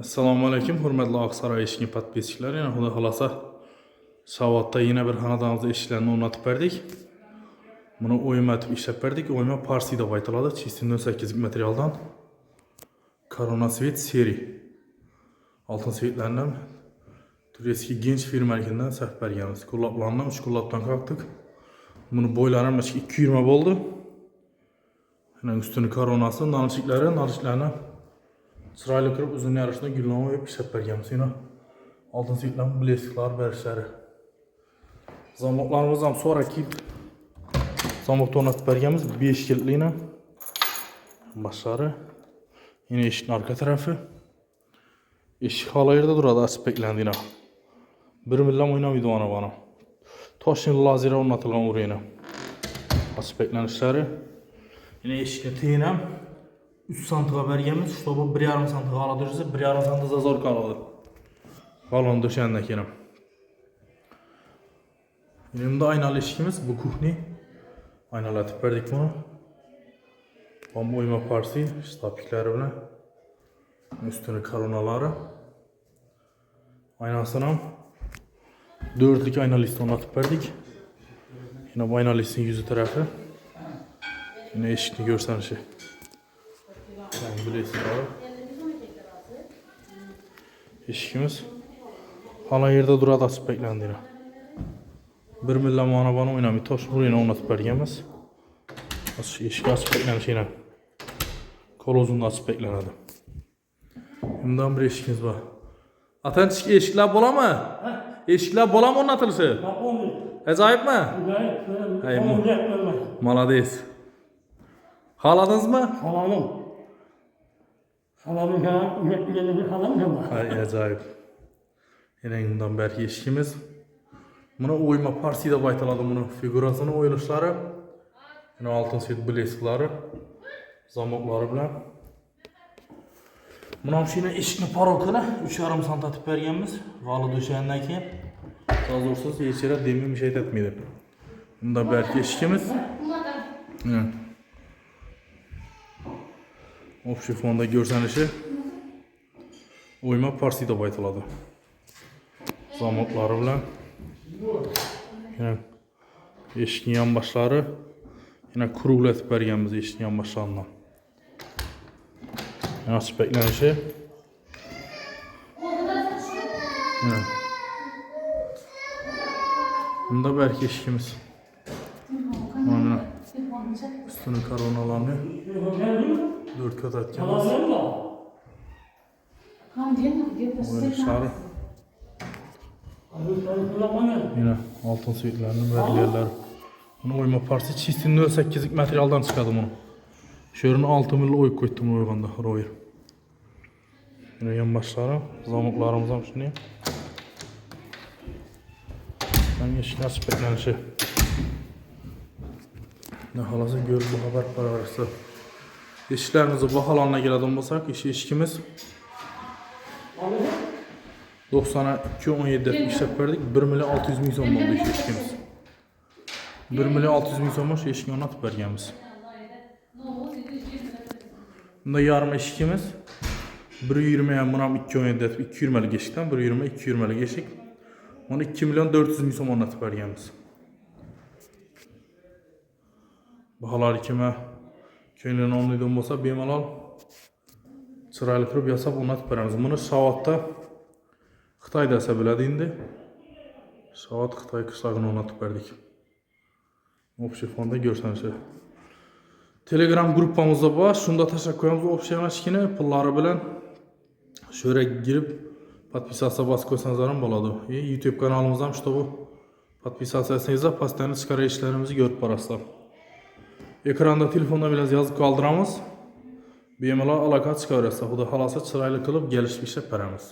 Assalomu alaykum, hurmatli Oqsaroy eshikni podpischiklari. Yana xudo xolasa Savatda yine bir xonadonimizda eshiklarni o'rnatib berdik. Buni o'ymatib ishlab berdik. O'yma Parsi deb aytiladi. Chistin 08 materialdan. Corona Svet seri. Altın svetlardan Turkiya genç firmaligidan saqlab berganmiz. Qullablarni 3 qullabdan qalqdik. Buni bo'ylari 220 bo'ldi. Yana ustuni koronasi, nalchiklari chiroyli qilib uzun yarishda gullama qo'yib ishlab berganmiz. Yana oltin svetlar, blesklar berishlari. Zamoqlarimiz ham so'rakib zamoqni o'rnatib berganmiz. 5 kilitlikni boshlari. Yine eshikning orqa tarafi. Eshik hala yerda turadi, aspektlandina. Bir millam o'ynamaydi mana bana. Toshning lazeri o'rnatilgan o'rayni. Aspektlanishlari. Yine eshikka teyin ham 3 santiga berganmiz. Shtobi 1,5 santiga oladi desa, 1,5 santi zazorka oladi. Balon döşendan keyin. Elimde aynalı eshikimiz, bu kuhni. Aynalatib berdik bunu. Bomba o'yma parsi, shtapiklari bilan. Üstünü koronaları. Aynasını ham 4'lük ayna listi o'rnatib berdik. Yine bu ayna listin yüzü tarafı. Yine eshikni ko'rsanishi. Yani bileysizlar. Eshikimiz hala yerda turadi, aspektlanadi. Bir millam mana bana o'ynamaydi. Tosh burayni o'rnatib berganmiz. Eshik aspektlanishidan qo'l uzunda aspektlanadi. Bundan bir eshikimiz var. Atanchik eshiklar bo'ladimi? Eshiklar bo'ladimi o'rnatilishi? Ajoyibmi? Hay, молодец. Xohladingizmi? Xoladim. Hay, ajoyib. Yana bundan berki eshikimiz. Buni o'yma parsi deb aytiladi. Buni figurasini o'yilishlari, yana oltin svet blesklari, zamoqlari bilan. Buna shuna eshikni parokini 3,5 sant atib berganmiz. Vali döşendan keyin tozorsiz hech yerda demim ish aytmaydi. Bunda berki eshikimiz. Общий fonda ko'rsanishi o'yma parsi deb aytiladi. Zamoqlari bilan. Yana eshikning yonboshlari, yana kuruglatib berganmiz eshikning yonboshlaridan. Yana aspektlanishi. Bunda belki eshikimiz. Mana üstünün koronalarını 4 kat atganmiz. Sarı. Yine altın svetlarning belgileri. Bunu o'yma parsi Chistin 08 materialdan chiqadi bunu. Şöyle 6 milli o'yib qo'ydim o'yganda ro'yer. Yine yonboshlari, zamoqlarimiz ham shunday. Mana eshik aspektlanishi. Ne xolasa ko'rib bu xabar qararsa. Eshiklarimizni baholanga keladigan bo'lsak, eshikimiz 92-17 deb ishlab berdik. 1,6 million so'm bo'ldi eshikimiz. 1,6 million so'm shu eshikni o'rnatib berganmiz. Bunda yarım eshikimiz 1,20 ham, buni ham 2,17 deb 220 lik eshikdan 1,20 220 lik eshik. Buni 2,4 million so'm o'rnatib berganmiz. Baholar kime ko'nglini o'rnaydigan bo'lsa, bemalol chiroyli qilib yasab o'rnatib beramiz. Buni Savatda Xitoyda esa biladi endi. Savat Xitoy qishlog'ini o'rnatib berdik. Общий fonda ko'rsanishi. Telegram gruppamızda bor. Shunda tashlab qo'yamiz. Общий mashkina pullari bilan shura girib podpisatsiya bosib qo'ysangiz ham bo'ladi. YouTube kanalimiz ham shu bu. Podpisatsiya qilsangiz, postlarni chiqarish ishlarimizni ko'rib borasizlar. Ekranda telefonda biraz yazıp kaldıramiz. Bemalol aloqa chiqaverasiz. Xudo xolasa chiroyli qilib kelishib ishlab beramiz.